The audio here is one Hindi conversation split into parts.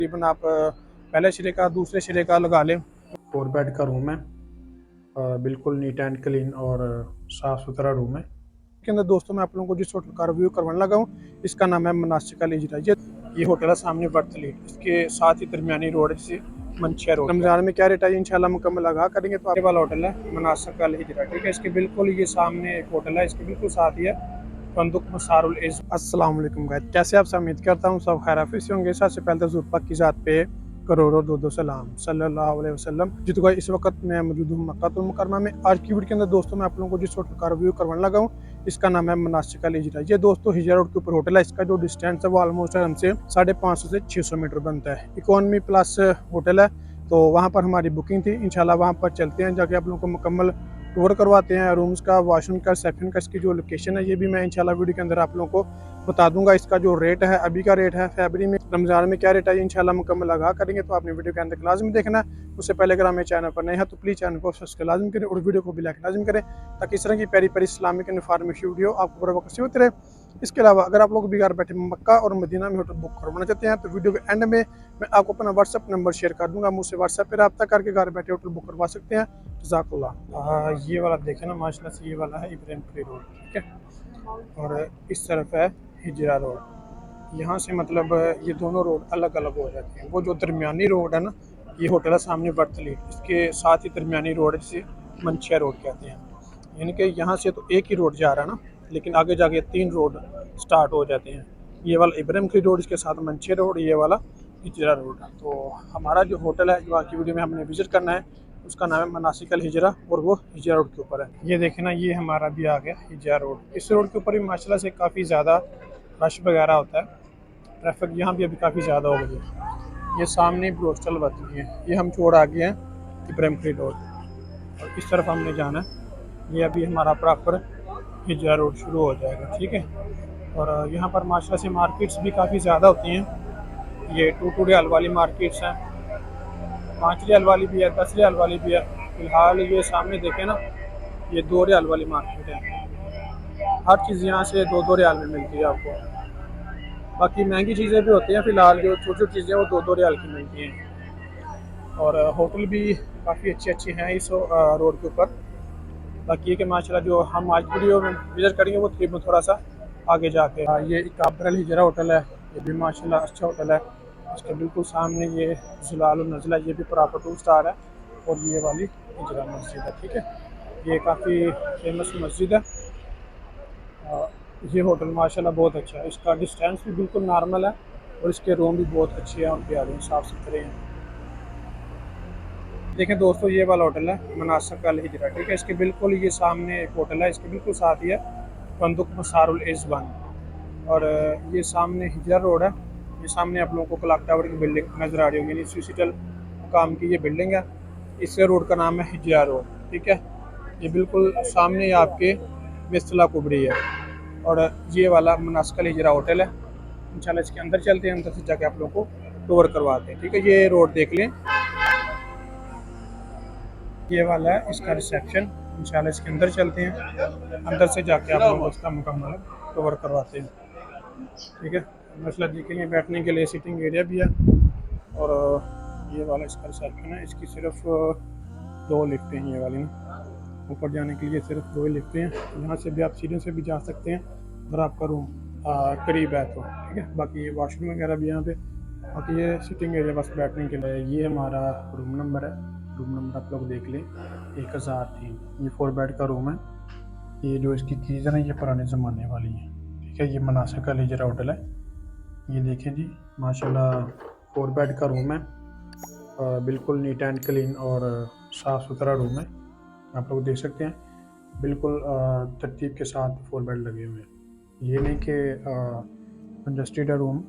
तकरीबन आप पहले सिरे का दूसरे सिरे का लगा लें। 4 बेड का रूम है, बिल्कुल नीट एंड क्लीन और साफ़ सुथरा रूम है। के अंदर दोस्तों मैं आप लोगों को जिस होटल का रिव्यू करवाने लगा हूँ इसका नाम है मनासिक अल हिजरा। ये होटल है सामने बर्थली, इसके साथ ही दरमियानी रोड से मंचिया रोड। रमज़ान में क्या रेट है इंशाल्लाह मुकम्मल लगा करेंगे। तो आगे वाला होटल है मनासिक अल हिजरा, ठीक है। इसके बिल्कुल ये सामने एक होटल है, इसके बिल्कुल साथ ही है फंदुक मसारुल इज़्ज़। अस्सलाम वालेकुम गाइस, कैसे आप सब? उम्मीद करता हूँ सब खैर आफियत से होंगे। सबसे पहले तो हुज़ूर पाक की ज़ात पे करोड़ों दो सलाम सल्लल्लाहु अलैहि वसल्लम। जी तो गाइस इस वक्त मैं मौजूद हूँ मक्कातुल मुकर्रमा में। आज की वीडियो के अंदर दोस्तों मैं आप लोगों को जिस होटल का रिव्यू करवाने लगा हूँ इसका नाम है मनासिक अल हिजरा। ये दोस्तों हिजरा रोड के ऊपर होटल है। इसका जो डिस्टेंस है वो ऑलमोस्ट हमसे 550 से 600 मीटर बनता है। इकोनॉमी प्लस होटल है, तो वहाँ पर हमारी बुकिंग थी। इंशाल्लाह वहाँ पर चलते हैं, जाके आप लोगों को मुकम्मल टूर करवाते हैं रूम्स का, वॉशरूम का, रिसेप्शन का। इसकी जो लोकेशन है ये भी मैं इंशाल्लाह वीडियो के अंदर आप लोगों को बता दूंगा। इसका जो रेट है अभी का रेट है, फरवरी में रमज़ान में क्या रेट है इंशाल्लाह मुकम्मल लगा करेंगे। तो आपने वीडियो के अंदर लाजमी देखना है। उससे पहले अगर हमें चैनल पर नए हैं तो प्लीज़ चैनल को सब्सक्राइब लाजमी करें और वीडियो को भी लाइक लाजमी करें, ताकि इस तरह की प्यारी प्यारी इस्लामिक इन्फॉर्मेशन वीडियो आपको बर वक्त से होती रहे। इसके अलावा अगर आप लोग भी घर बैठे मक्का और मदीना में होटल बुक करवाना चाहते हैं तो वीडियो के एंड में मैं आपको अपना व्हाट्सअप नंबर शेयर कर दूंगा। मुझसे व्हाट्सएप पर रब्ता करके घर बैठे होटल बुक करवा सकते हैं। जज़ाकल्लाह। ये वाला देखें ना माशाल्लाह से, ये वाला है इब्राहिम पली रोड, ठीक है। और इस तरफ है हिजरा रोड। यहाँ से मतलब ये दोनों रोड अलग अलग हो जाते हैं। वो जो दरमियानी रोड है ना, ये होटल है सामने बर्थली, इसके साथ ही दरमियानी रोड है जिसे मंचिया रोड कहते हैं। यानी कि यहाँ से तो एक ही रोड जा रहा है ना, लेकिन आगे जाके 3 रोड स्टार्ट हो जाते हैं। ये वाला इब्राहिम की रोड, इसके साथ मंचिया रोड, ये वाला हिजरा रोड। तो हमारा जो होटल है जो आज की वीडियो में हमने विजिट करना है उसका नाम है मनासिक अल हिजरा, और वो हिजरा रोड के ऊपर है। ये देखें ना, ये हमारा भी आ गया हिजरा रोड। इस रोड के ऊपर भी माशाल्लाह से काफ़ी ज़्यादा रश वगैरह होता है। ट्रैफिक यहाँ भी अभी काफ़ी ज़्यादा हो गई है। ये सामने ब्रोस्टल बती है, ये हम छोड़ आ गए हैं इब्राहिम की रोड, और इस तरफ हमने जाना है। ये अभी हमारा प्रॉपर हिजरा रोड शुरू हो जाएगा, ठीक है। और यहाँ पर माशाल्लाह से मार्केट्स भी काफ़ी ज़्यादा होती हैं। ये 2 रियाल वाली मार्केट्स हैं, 5 रियाल वाली भी है, 10 रियाल वाली भी है। फिलहाल ये सामने देखें ना, ये 2 रियाल वाली मार्केट है। हर चीज़ यहाँ से 2-2 रियाल में मिलती है आपको। बाकी महंगी चीज़ें भी होती हैं, फ़िलहाल जो छोटी छोटी चीज़ें वो 2-2 रियाल की मिलती हैं। और होटल भी काफ़ी अच्छे अच्छे हैं इस रोड के ऊपर। बाकी ये कि माशाल्लाह जो हम आज वीडियो में विज़िट करेंगे वो तकरीबन थोड़ा सा आगे जाके ये इकाबर अल हिजरा होटल है। ये भी माशाल्लाह अच्छा होटल है। इसके बिल्कुल सामने ये ज़लालुन नज़ला, ये भी प्रॉपर 2 स्टार है। और ये वाली हिजरा मस्जिद है, ठीक है। ये काफ़ी फेमस मस्जिद है। ये होटल माशाल्लाह बहुत अच्छा है। इसका डिस्टेंस भी बिल्कुल नॉर्मल है और इसके रूम भी बहुत अच्छे हैं और प्यारे हैं, साफ़ सुथरे हैं। देखें दोस्तों, ये वाला होटल है मनासिक अल हिजरा, ठीक है। इसके बिल्कुल ये सामने एक होटल है, इसके बिल्कुल साथ ही है फंदुक मसारुल इज़्ज़। और ये सामने हिजरा रोड है। ये सामने आप लोगों को क्लॉक टावर की बिल्डिंग नज़र आ रही होगी, यानी सिटील काम की ये बिल्डिंग है। इस रोड का नाम है हिजरा रोड, ठीक है। ये बिल्कुल सामने ही आपके बिस्तला कुबरी है। और ये वाला मनासिक अल हिजरा होटल है। इंशाल्लाह इसके अंदर चलते हैं, अंदर से जाके आप लोगों को टूर करवाते हैं, ठीक है। ये रोड देख लें, ये वाला है इसका रिसेप्शन। इंशाल्लाह इसके अंदर चलते हैं, अंदर से जाके आप लोगों को इसका मुकम्मल कवर करवाते हैं, ठीक है। मसला देखें, ये बैठने के लिए सिटिंग एरिया भी है। और ये वाला इसका रिसेप्शन है। इसकी सिर्फ 2 लिफ्टें हैं, ये वाली ना ऊपर जाने के लिए सिर्फ 2 ही लिफ्टें हैं। यहाँ से भी आप सीढ़ियों से भी जा सकते हैं अगर आपका रूम करीब है तो, ठीक है। बाकी वॉशरूम वगैरह भी यहाँ पे। बाकी ये सिटिंग एरिया बस बैठने के लिए। ये हमारा रूम नंबर है, रूम नंबर आप लोग देख लें 1003। ये 4 बेड का रूम है। ये जो इसकी कीज़ है ना, ये पुराने ज़माने वाली है, ठीक है। ये मनासिक अल हिजरा होटल है। ये देखें जी, माशाल्लाह 4 बेड का रूम है, बिल्कुल नीट एंड क्लीन और साफ़ सुथरा रूम है। आप लोग देख सकते हैं बिल्कुल तरतीब के साथ 4 बेड लगे हुए हैं। ये नहीं कि कंजस्टेड है रूम।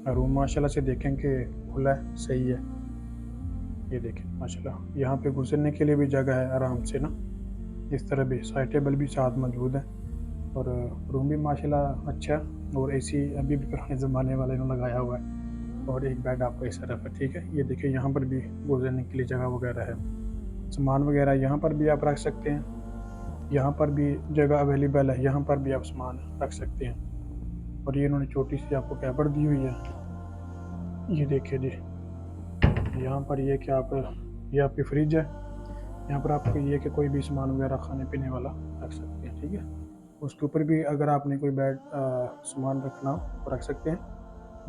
रूम माशाल्लाह से देखें कि खुला है, सही है। ये देखें माशाल्लाह, यहाँ पे गुजरने के लिए भी जगह है आराम से ना। इस तरह भी साइड टेबल भी साथ मौजूद है। और रूम भी माशाल्लाह अच्छा है। और एसी अभी भी पुराने ज़माने वाले ने लगाया हुआ है। और एक बेड आपको इस तरफ है, ठीक है। ये देखिए यहाँ पर भी गुजरने के लिए जगह वगैरह है, सामान वगैरह यहाँ पर भी आप रख सकते हैं। यहाँ पर भी जगह अवेलेबल है, यहाँ पर भी आप सामान रख सकते हैं। और ये इन्होंने छोटी सी आपको कैबड़ दी हुई है। ये देखिए जी, यहाँ पर ये कि आप ये आपकी फ्रिज है। यहाँ पर आपको ये कि कोई भी सामान वगैरह खाने पीने वाला रख सकते हैं, ठीक है। उसके ऊपर भी अगर आपने कोई बेड सामान रखना हो तो रख सकते हैं।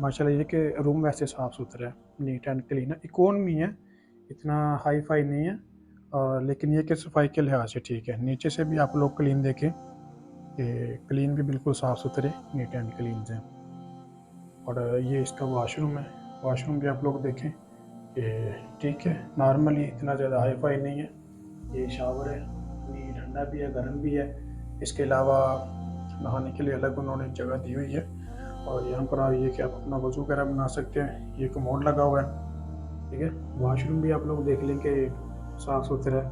माशाल्लाह ये कि रूम वैसे साफ़ सुथरा है, नीट एंड क्लीन है, इकोनॉमी है, इतना हाई फाई नहीं है। लेकिन ये कि सफाई के लिहाज से ठीक है। नीचे से भी आप लोग क्लीन देखें कि क्लीन भी बिल्कुल साफ़ सुथरे नीट एंड क्लीन हैं। और ये इसका वॉशरूम है, वॉशरूम भी आप लोग देखें कि ठीक है, नॉर्मली इतना ज़्यादा हाई फाई नहीं है। ये शावर है, ये ठंडा भी है, गर्म भी है। इसके अलावा नहाने के लिए अलग उन्होंने जगह दी हुई है। और यहाँ पर ये कि आप अपना वज़ू वगैरह बना सकते हैं। ये कमोड लगा हुआ है, ठीक है। वॉशरूम भी आप लोग देख लें कि साफ़ सुथरा है,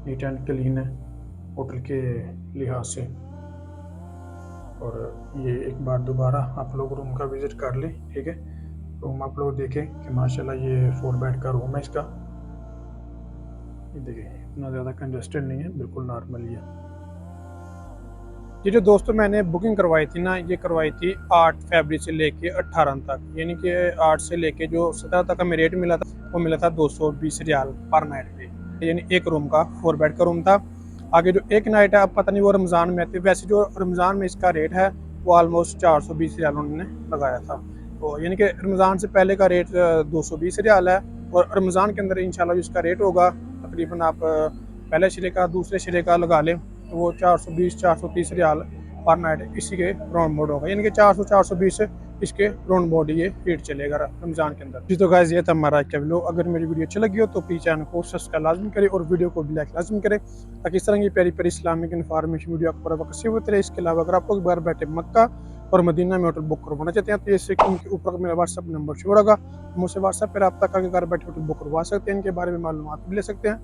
नीट एंड क्लीन है होटल के लिहाज से। और ये एक बार दोबारा आप लोग रूम का विज़िट कर लें, ठीक है। रूम आप लोग देखें कि माशाल्लाह ये 4 बेड का रूम है इसका। ये देखिए, इतना ज़्यादा कंजस्टेड नहीं है, बिल्कुल नॉर्मल ही है। ये जो दोस्तों मैंने बुकिंग करवाई थी ना, ये करवाई थी 8 फरवरी से लेके 18 तक, यानी कि 8 से लेके जो 17 तक हमें रेट मिला था वो मिला था 220 रियाल पर नाइट पे, यानी एक रूम का 4 बेड का रूम था। आगे जो एक नाइट है, अब पता नहीं वो रमज़ान में आती है, वैसे जो रमज़ान में इसका रेट है वो ऑलमोस्ट 420 रियाल उन्होंने लगाया था। तो यानी कि रमज़ान से पहले का रेट 220 रियाल है, और रमज़ान के अंदर इंशाल्लाह जो इसका रेट होगा तकरीबन आप पहले सिरे का दूसरे सिरे का लगा लें तो वो 420-430 रियाल पर नाइट इसी के राउंड बोर्ड होगा, यानी कि 400-420 इसके राउंड बोर्ड ये रेट चलेगा रमज़ान के अंदर जी। तो गाइस ये था हमारा क्या वीडियो। अगर मेरी वीडियो अच्छी लगी हो तो प्लीज़ चैनल को सब्सक्राइब लाजमी करें और वीडियो को भी लाइक लाजमी करें, ताकि इस तरह की प्यारी प्यारी इस्लामिक इन्फॉर्मेशन वीडियो आपको बर वक्त होती रहे। इसके अलावा अगर आप लोग बाहर बैठे मक्का और मदीना में होटल बुक करवाना चाहते हैं तो ये स्क्रीन के ऊपर मेरा व्हाट्सअप नंबर शो होगा, मुझसे व्हाट्सअप पर आप तक आगे घर बैठे होटल बुक करवा सकते हैं, इनके बारे में मालूमात भी ले सकते हैं।